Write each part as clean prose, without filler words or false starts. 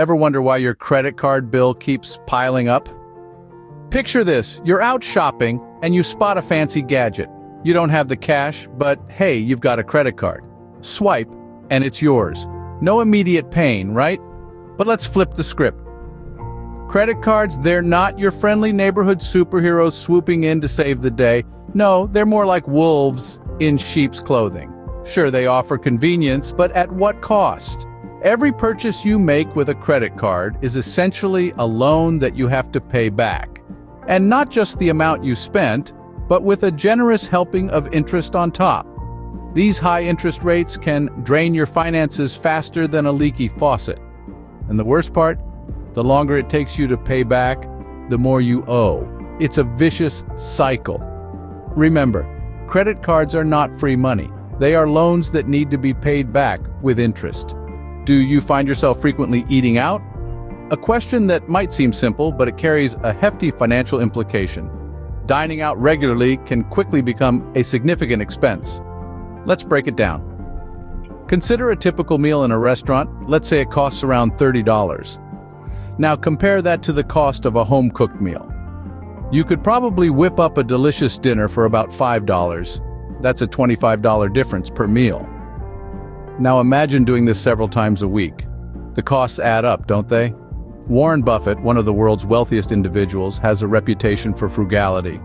Ever wonder why your credit card bill keeps piling up? Picture this, you're out shopping and you spot a fancy gadget. You don't have the cash, but hey, you've got a credit card. Swipe, and it's yours. No immediate pain, right? But let's flip the script. Credit cards, they're not your friendly neighborhood superheroes swooping in to save the day. No, they're more like wolves in sheep's clothing. Sure, they offer convenience, but at what cost? Every purchase you make with a credit card is essentially a loan that you have to pay back. And not just the amount you spent, but with a generous helping of interest on top. These high interest rates can drain your finances faster than a leaky faucet. And the worst part, the longer it takes you to pay back, the more you owe. It's a vicious cycle. Remember, credit cards are not free money. They are loans that need to be paid back with interest. Do you find yourself frequently eating out? A question that might seem simple, but it carries a hefty financial implication. Dining out regularly can quickly become a significant expense. Let's break it down. Consider a typical meal in a restaurant. Let's say it costs around $30. Now compare that to the cost of a home-cooked meal. You could probably whip up a delicious dinner for about $5. That's a $25 difference per meal. Now imagine doing this several times a week. The costs add up, don't they? Warren Buffett, one of the world's wealthiest individuals, has a reputation for frugality.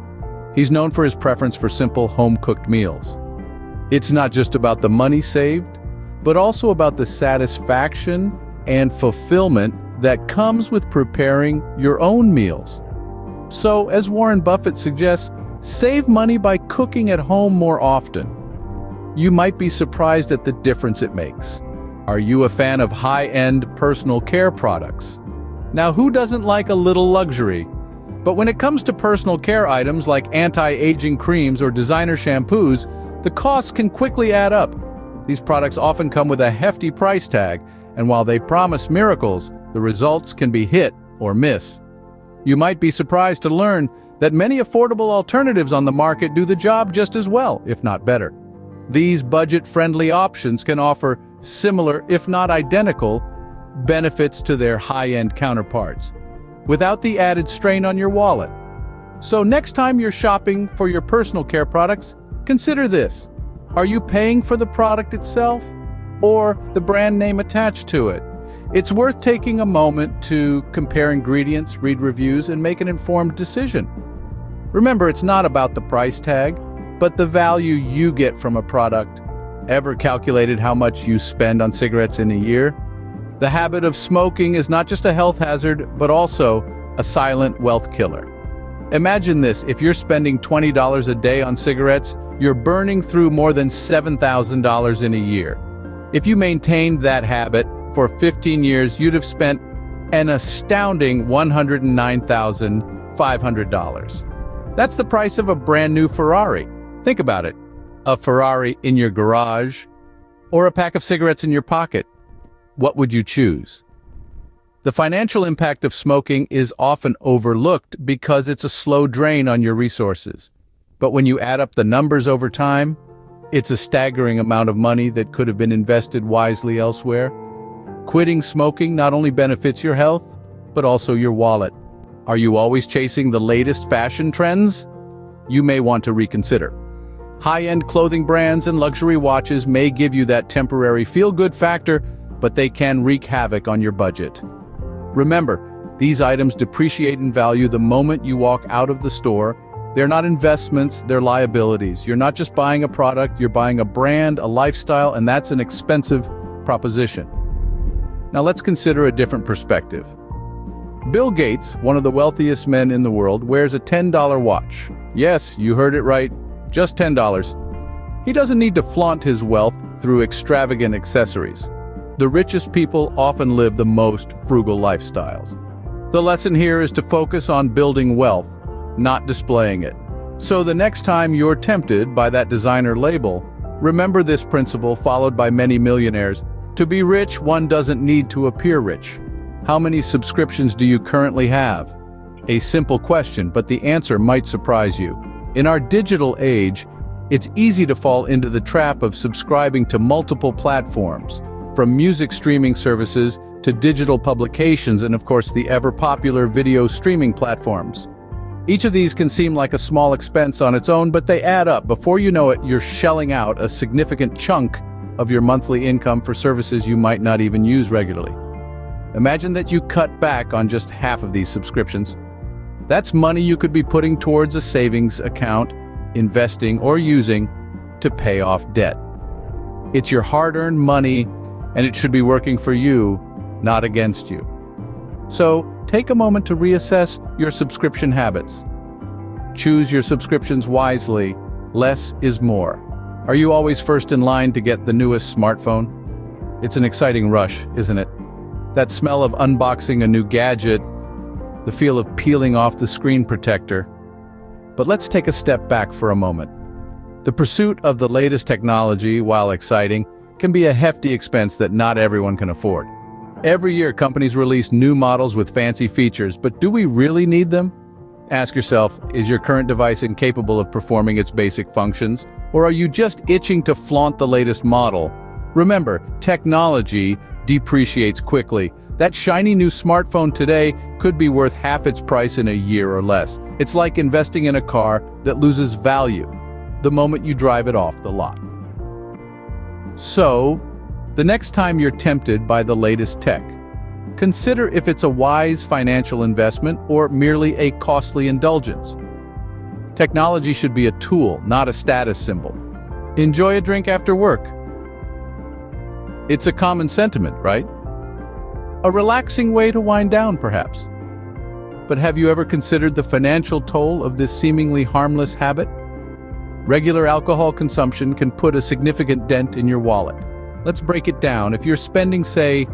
He's known for his preference for simple, home-cooked meals. It's not just about the money saved, but also about the satisfaction and fulfillment that comes with preparing your own meals. So, as Warren Buffett suggests, save money by cooking at home more often. You might be surprised at the difference it makes. Are you a fan of high-end personal care products? Now, who doesn't like a little luxury? But when it comes to personal care items like anti-aging creams or designer shampoos, the costs can quickly add up. These products often come with a hefty price tag, and while they promise miracles, the results can be hit or miss. You might be surprised to learn that many affordable alternatives on the market do the job just as well, if not better. These budget-friendly options can offer similar, if not identical, benefits to their high-end counterparts, without the added strain on your wallet. So next time you're shopping for your personal care products, consider this. Are you paying for the product itself or the brand name attached to it? It's worth taking a moment to compare ingredients, read reviews, and make an informed decision. Remember, it's not about the price tag, but the value you get from a product. Ever calculated how much you spend on cigarettes in a year? The habit of smoking is not just a health hazard, but also a silent wealth killer. Imagine this, if you're spending $20 a day on cigarettes, you're burning through more than $7,000 in a year. If you maintained that habit for 15 years, you'd have spent an astounding $109,500. That's the price of a brand new Ferrari. Think about it. A Ferrari in your garage or a pack of cigarettes in your pocket. What would you choose? The financial impact of smoking is often overlooked because it's a slow drain on your resources. But when you add up the numbers over time, it's a staggering amount of money that could have been invested wisely elsewhere. Quitting smoking not only benefits your health, but also your wallet. Are you always chasing the latest fashion trends? You may want to reconsider. High-end clothing brands and luxury watches may give you that temporary feel-good factor, but they can wreak havoc on your budget. Remember, these items depreciate in value the moment you walk out of the store. They're not investments, they're liabilities. You're not just buying a product, you're buying a brand, a lifestyle, and that's an expensive proposition. Now let's consider a different perspective. Bill Gates, one of the wealthiest men in the world, wears a $10 watch. Yes, you heard it right, just $10. He doesn't need to flaunt his wealth through extravagant accessories. The richest people often live the most frugal lifestyles. The lesson here is to focus on building wealth, not displaying it. So the next time you're tempted by that designer label, remember this principle followed by many millionaires. To be rich, one doesn't need to appear rich. How many subscriptions do you currently have? A simple question, but the answer might surprise you. In our digital age, it's easy to fall into the trap of subscribing to multiple platforms, from music streaming services to digital publications, and of course the ever-popular video streaming platforms. Each of these can seem like a small expense on its own, but they add up. Before you know it, you're shelling out a significant chunk of your monthly income for services you might not even use regularly. Imagine that you cut back on just half of these subscriptions. That's money you could be putting towards a savings account, investing, or using to pay off debt. It's your hard-earned money, and it should be working for you, not against you. So, take a moment to reassess your subscription habits. Choose your subscriptions wisely. Less is more. Are you always first in line to get the newest smartphone? It's an exciting rush, isn't it? That smell of unboxing a new gadget, the feel of peeling off the screen protector. But let's take a step back for a moment. The pursuit of the latest technology, while exciting, can be a hefty expense that not everyone can afford. Every year, companies release new models with fancy features, but do we really need them? Ask yourself, is your current device incapable of performing its basic functions, or are you just itching to flaunt the latest model? Remember, technology depreciates quickly. That shiny new smartphone today could be worth half its price in a year or less. It's like investing in a car that loses value the moment you drive it off the lot. So, the next time you're tempted by the latest tech, consider if it's a wise financial investment or merely a costly indulgence. Technology should be a tool, not a status symbol. Enjoy a drink after work. It's a common sentiment, right? A relaxing way to wind down, perhaps. But have you ever considered the financial toll of this seemingly harmless habit? Regular alcohol consumption can put a significant dent in your wallet. Let's break it down. If you're spending, say,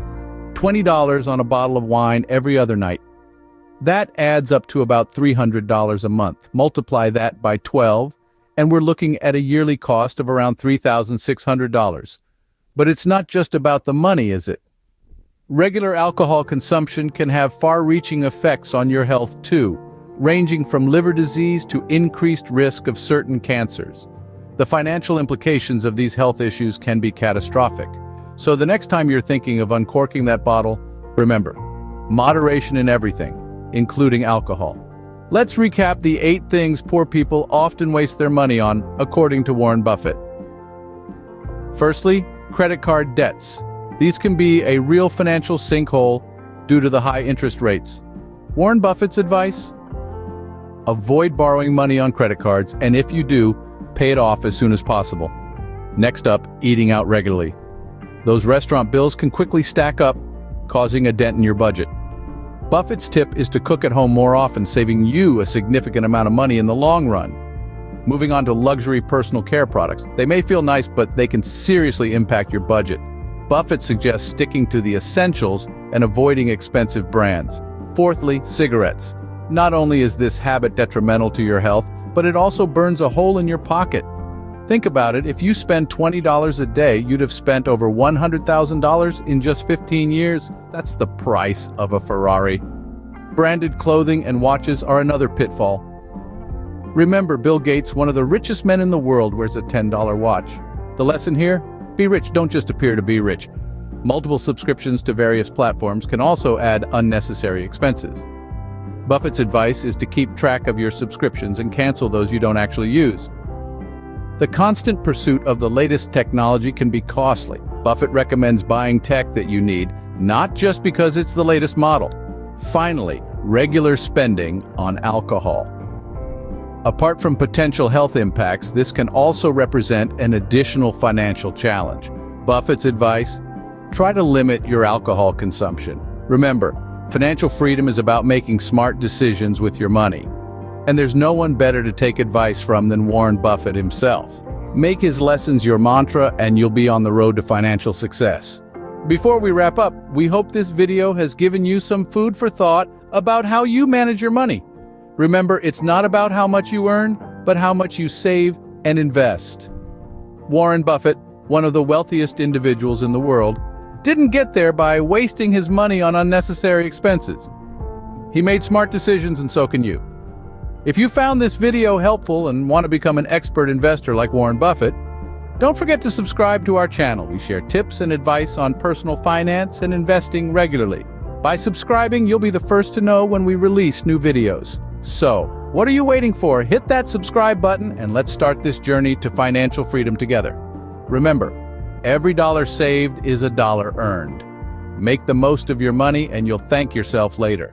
$20 on a bottle of wine every other night, that adds up to about $300 a month. Multiply that by 12, and we're looking at a yearly cost of around $3,600. But it's not just about the money, is it? Regular alcohol consumption can have far-reaching effects on your health too, ranging from liver disease to increased risk of certain cancers. The financial implications of these health issues can be catastrophic. So the next time you're thinking of uncorking that bottle, remember, moderation in everything, including alcohol. Let's recap the 8 things poor people often waste their money on, according to Warren Buffett. Firstly, credit card debts. These can be a real financial sinkhole due to the high interest rates. Warren Buffett's advice? Avoid borrowing money on credit cards, and if you do, pay it off as soon as possible. Next up, eating out regularly. Those restaurant bills can quickly stack up, causing a dent in your budget. Buffett's tip is to cook at home more often, saving you a significant amount of money in the long run. Moving on to luxury personal care products. They may feel nice, but they can seriously impact your budget. Buffett suggests sticking to the essentials and avoiding expensive brands. Fourthly, cigarettes. Not only is this habit detrimental to your health, but it also burns a hole in your pocket. Think about it, if you spend $20 a day, you'd have spent over $100,000 in just 15 years. That's the price of a Ferrari. Branded clothing and watches are another pitfall. Remember, Bill Gates, one of the richest men in the world, wears a $10 watch. The lesson here? Be rich, don't just appear to be rich. Multiple subscriptions to various platforms can also add unnecessary expenses. Buffett's advice is to keep track of your subscriptions and cancel those you don't actually use. The constant pursuit of the latest technology can be costly. Buffett recommends buying tech that you need, not just because it's the latest model. Finally, regular spending on alcohol. Apart from potential health impacts, this can also represent an additional financial challenge. Buffett's advice? Try to limit your alcohol consumption. Remember, financial freedom is about making smart decisions with your money. And there's no one better to take advice from than Warren Buffett himself. Make his lessons your mantra and you'll be on the road to financial success. Before we wrap up, we hope this video has given you some food for thought about how you manage your money. Remember, it's not about how much you earn, but how much you save and invest. Warren Buffett, one of the wealthiest individuals in the world, didn't get there by wasting his money on unnecessary expenses. He made smart decisions, and so can you. If you found this video helpful and want to become an expert investor like Warren Buffett, Don't forget to subscribe to our channel. We share tips and advice on personal finance and investing regularly. By subscribing, you'll be the first to know when we release new videos. So, what are you waiting for? Hit that subscribe button and let's start this journey to financial freedom together. Remember, every dollar saved is a dollar earned. Make the most of your money and you'll thank yourself later.